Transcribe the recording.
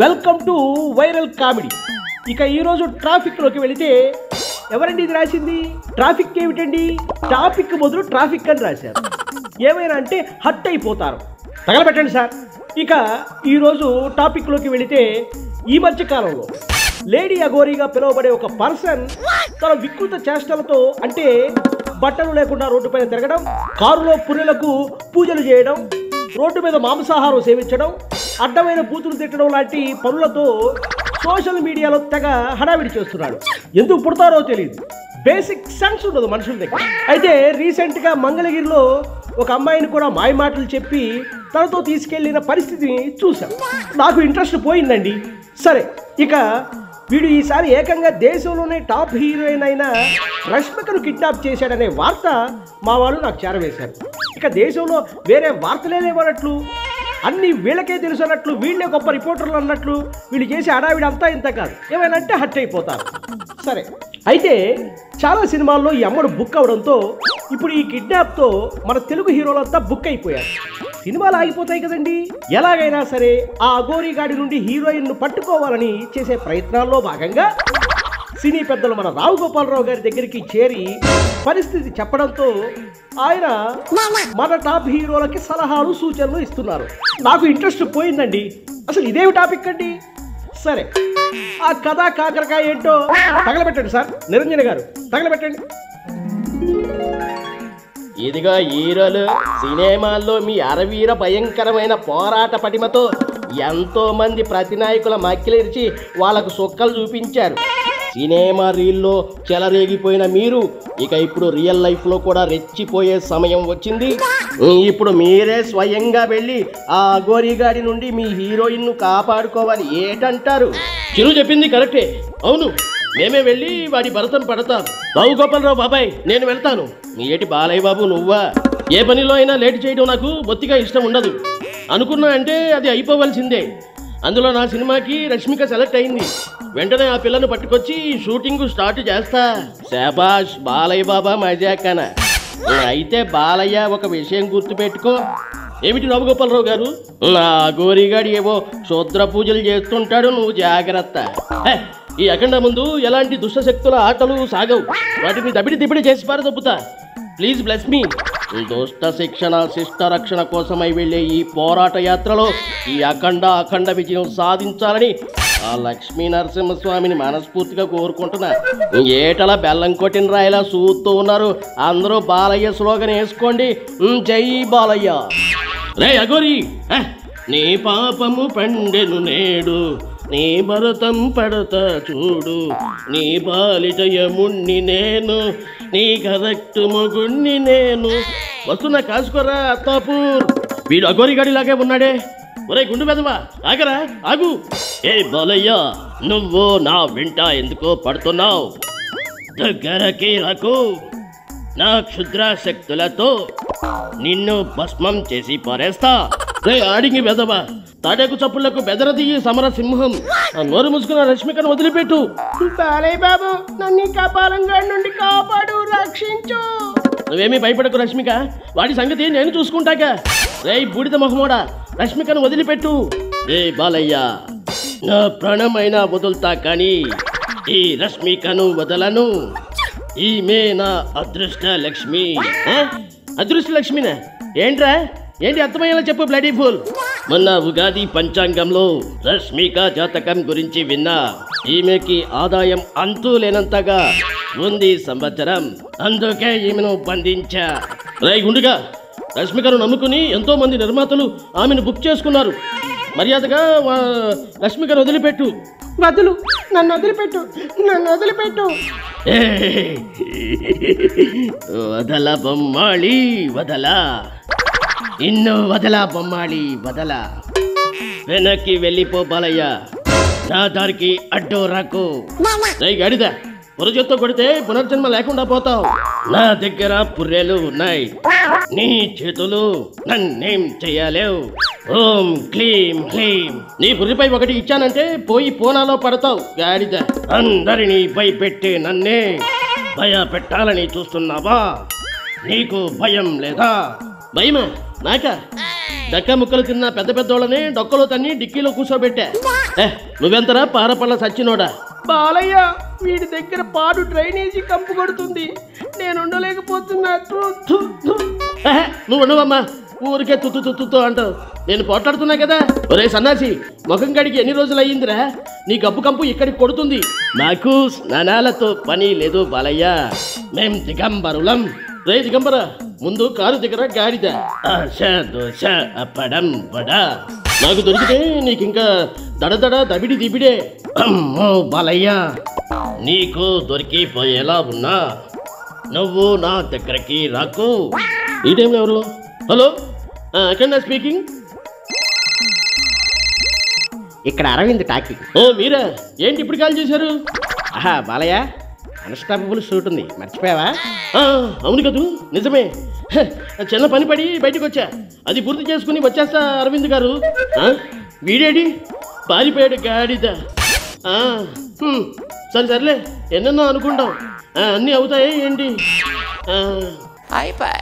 Welcome to viral comedy. ఇక ఈరోజు ట్రాఫిక్లోకి వెళితే ఎవరండి ఇది రాసింది? ట్రాఫిక్ ఏమిటండి? టాపిక్ బదులు ట్రాఫిక్ అని రాశారు. ఏమైనా అంటే హట్ అయిపోతారు. తగలబెట్టండి సార్. ఇక ఈరోజు టాపిక్లోకి వెళితే ఈ మధ్య కాలంలో లేడీ అఘోరీగా పిలువబడే ఒక పర్సన్ తన వికృత చేష్టలతో, అంటే బట్టలు లేకుండా రోడ్డుపైన తిరగడం, కారులో పుర్రెలకు పూజలు చేయడం, రోడ్డు మీద మాంసాహారం సేవించడం, అడ్డమైన బూతులు తిట్టడం లాంటి పనులతో సోషల్ మీడియాలో తెగ హడావిడి చేస్తున్నాడు. ఎందుకు పుడతారో తెలియదు. బేసిక్ సెన్స్ ఉండదు మనుషుల దగ్గర. అయితే రీసెంట్గా మంగళగిరిలో ఒక అమ్మాయిని కూడా మాయమాటలు చెప్పి తనతో తీసుకెళ్లిన పరిస్థితిని చూశాం. నాకు ఇంట్రెస్ట్ పోయిందండి. సరే, ఇక వీడు ఈసారి ఏకంగా దేశంలోనే టాప్ హీరోయిన్ అయిన రష్మికను కిడ్నాప్ చేశాడనే వార్త మా వాళ్ళు నాకు చేరవేశారు. ఇక దేశంలో వేరే వార్తలే లేవన్నట్లు, అన్నీ వీళ్ళకే తెలుసు అన్నట్లు, వీళ్ళే గొప్ప రిపోర్టర్లు అన్నట్లు వీళ్ళు చేసే హడావిడి అంతా ఇంత కాదు. ఏమైనా అంటే హట్ అయిపోతారు. సరే, అయితే చాలా సినిమాల్లో ఈ అమ్మడు బుక్ అవడంతో ఇప్పుడు ఈ కిడ్నాప్తో మన తెలుగు హీరోలంతా బుక్ అయిపోయారు. సినిమాలు ఆగిపోతాయి కదండి. ఎలాగైనా సరే ఆ అఘోరీ గాడి నుండి హీరోయిన్ను పట్టుకోవాలని చేసే ప్రయత్నాల్లో భాగంగా సినీ పెద్దలు మన రావు గోపాలరావు గారి దగ్గరికి చేరి పరిస్థితి చెప్పడంతో ఆయన మన టాప్ హీరోలకి సలహాలు సూచనలు ఇస్తున్నారు. నాకు ఇంట్రెస్ట్ పోయిందండి. అసలు ఇదేమి టాపిక్ అండి? సరే, ఆ కథ కాకరకాయ ఏంటో తగలబెట్టండి సార్. నిరంజన గారు తగలబెట్టండి. ఇదిగో హీరోలు, సినిమాల్లో మీ అరవీర భయంకరమైన పోరాట పటిమతో ఎంతో మంది ప్రతినాయకుల మక్కిలిరిచి వాళ్ళకు సుక్కలు చూపించారు. సినిమా రీల్లో చెలరేగిపోయిన మీరు ఇక ఇప్పుడు రియల్ లైఫ్లో కూడా రెచ్చిపోయే సమయం వచ్చింది. ఇప్పుడు మీరే స్వయంగా వెళ్ళి ఆ అఘోరీగాడి నుండి మీ హీరోయిన్ను కాపాడుకోవాలి. ఏటంటారు? చిరు చెప్పింది కరెక్టే. అవును, మేమే వెళ్ళి వాడి భరతం పడతాం. రావు గోపాలరావు బాబాయ్, నేను వెళ్తాను. మీ ఏటి బాలయ్య బాబు నువ్వా? ఏ పనిలో అయినా లేట్ చేయడం నాకు బొత్తిగా ఇష్టం ఉండదు. అనుకున్నా అంటే అది అయిపోవలసిందే. అందులో నా సినిమాకి రష్మిక సెలెక్ట్ అయింది. వెంటనే ఆ పిల్లను పట్టుకొచ్చి షూటింగ్ స్టార్ట్ చేస్తా. శాబాష్ బాలయ్య బాబా మజాకన. అయితే బాలయ్య, ఒక విషయం గుర్తుపెట్టుకో. ఏమిటి రావు గోపాలరావు గారు? నా గోరిగాడి ఏవో శూద్ర పూజలు చేస్తుంటాడు, నువ్వు జాగ్రత్త. ఈ అఖండ ముందు ఎలాంటి దుష్టశక్తుల ఆటలు సాగవు. వాటిని దబిడి దిబిడి చేసి పారదొప్పుతా. Please bless me. దుష్ట శిక్షణ శిష్ట రక్షణ కోసమై వెళ్ళే ఈ పోరాట యాత్రలో ఈ అఖండ విజయం సాధించాలని ఆ లక్ష్మీ నరసింహస్వామిని మనస్ఫూర్తిగా కోరుకుంటున్నా. ఏటలా బెల్లం కొట్టిన రాయిలా చూస్తూ ఉన్నారు. అందరూ బాలయ్య స్లోగన్ వేసుకోండి. జై బాలయ్య. రే అఘోరీ, నీ పాపము పండెను నేడు, నీ భరతం పడతా చూడు, నీ బాలిజయముణ్ణి నేను, నీ కరెక్ట్ మొగుణ్ణి నేను. వస్తున్నా, కాసుకోరా అత్తాపూర్. వీడు అఘోరీగాడిలాగే ఉన్నాడే. ఒరే గుండు పెదవా, ఆగరా, ఆగు. ఏ బాలయ్య, నువ్వు నా వెంట ఎందుకో పడుతున్నావు? దగ్గరకి రాకు. నా క్షుద్ర శక్తులతో నిన్ను భస్మం చేసి పారేస్తా. రే ఆడింగి వెదవా, తాడేకు చప్పుళ్లకు బెదరదీయి సమరసింహం. ఆ నోరు ముసుకున్న రష్మికను వదిలిపెట్టు. బాలయ్య బాబు, నన్ను కపాలంగా నుండి కాపాడు, రక్షించు. నువ్వేమీ భయపడకు రష్మిక, వాడి సంగతి నేను చూసుకుంటాక. రే బూడిద మొహమోడా, రష్మికను వదిలిపెట్టు. రే బాలయ్య, నా ప్రాణమైనా వదులుతా కానీ ఈ రష్మికను వదలను. ఈమె నా అదృష్ట లక్ష్మి. అదృష్ట లక్ష్మినా? ఏంట్రా, ఏంటి అర్థమయ్యేలా చెప్పు బ్లడీ ఫుల్. మొన్న ఉగాది పంచాంగంలో రష్మిక జాతకం గురించి విన్నా. ఈమెకి ఆదాయం అంతూ లేనంతగా ఉంది సంవత్సరం. అందుకే ఈమెను బంధించా. రై గుండుగా, రష్మికను నమ్ముకుని ఎంతో మంది నిర్మాతలు ఆమెను బుక్ చేసుకున్నారు. మర్యాదగా రష్మికను వదిలిపెట్టు. వదులు, నన్ను వదిలిపెట్టు, నన్ను వదిలిపెట్టు. వదల బొమ్మాళి వదలా, ఇన్ను వదలా బొమ్మాళి వదలా. వెనక్కి వెళ్ళిపో బాలయ్య, నా దారికి అడ్డు రాకు. గడిదా, పురజొత్తో కొడితే పునర్జన్మ లేకుండా పోతావు. నా దగ్గర పుర్రెలు ఉన్నాయి, నీ చేతులు నన్నేం చెయ్యలేవు. ఓం క్లీం క్లీం. నీ పుర్రిపై ఒకటి ఇచ్చానంటే పోయి పోనాలో పడతావు. గాడిద, అందరినీ భయపెట్టి నన్నే భయపెట్టాలని చూస్తున్నావా? నీకు భయం లేదా? భయమా నాక? డక్క ముక్కలు తిన్న పెద్ద పెద్దోళ్ళని డొక్కలో తన్ని డిక్కీలో కూర్చోబెట్టా. నువ్వెంతరా పారపళ్ళ సచ్చినోడా? బాలయ్య, వీడి దగ్గర పాడు డ్రైనేజీ కంపు కొడుతుంది, నేను ఉండలేకపోతున్నా. నువ్వు ఉండవమ్మా, ఊరికే తుత్తు తుత్తుతో అంటావు. నేను పోట్లాడుతున్నా కదా. ఒరే సన్నాసి, ముఖం గడికి ఎన్ని రోజులు అయ్యిందిరా? నీ గబ్బు కంపు ఇక్కడికి కొడుతుంది. నాకు స్నానాలతో పని లేదు బాలయ్య, మేం దిగంబరులం. రే దిగంబర, ముందు కారు దగ్గర గాడిద. ఆశ దోశ అప్పడం వడ నాకు దొరికితే నీకింకా దడదడ దబిడి దిబిడే. అమ్మో బాలయ్య, నీకు దొరికిపోయేలా ఉన్నా నువ్వు నా దగ్గరికి రాకు. ఈ టైంలో ఎవరు? హలో, ఎక్కడ స్పీకింగ్? ఇక్కడ అరవింద్ టాకీ. ఓ మీరా? ఏంటి ఇప్పుడు కాల్ చేశారు? బాలయ్య, అన్స్టాపబుల్ షూట్ ఉంది, మర్చిపోయావా? అవును కదూ, నిజమే. చిన్న పని పడి బయటకు వచ్చా, అది పూర్తి చేసుకుని వచ్చేస్తా. అరవింద్ గారు, వీడేడి? పారిపోయాడు గాడిద. సరే సర్లే, ఎన్నెన్నో అనుకుంటాం, అన్నీ అవుతాయి ఏంటి? అయిపోయి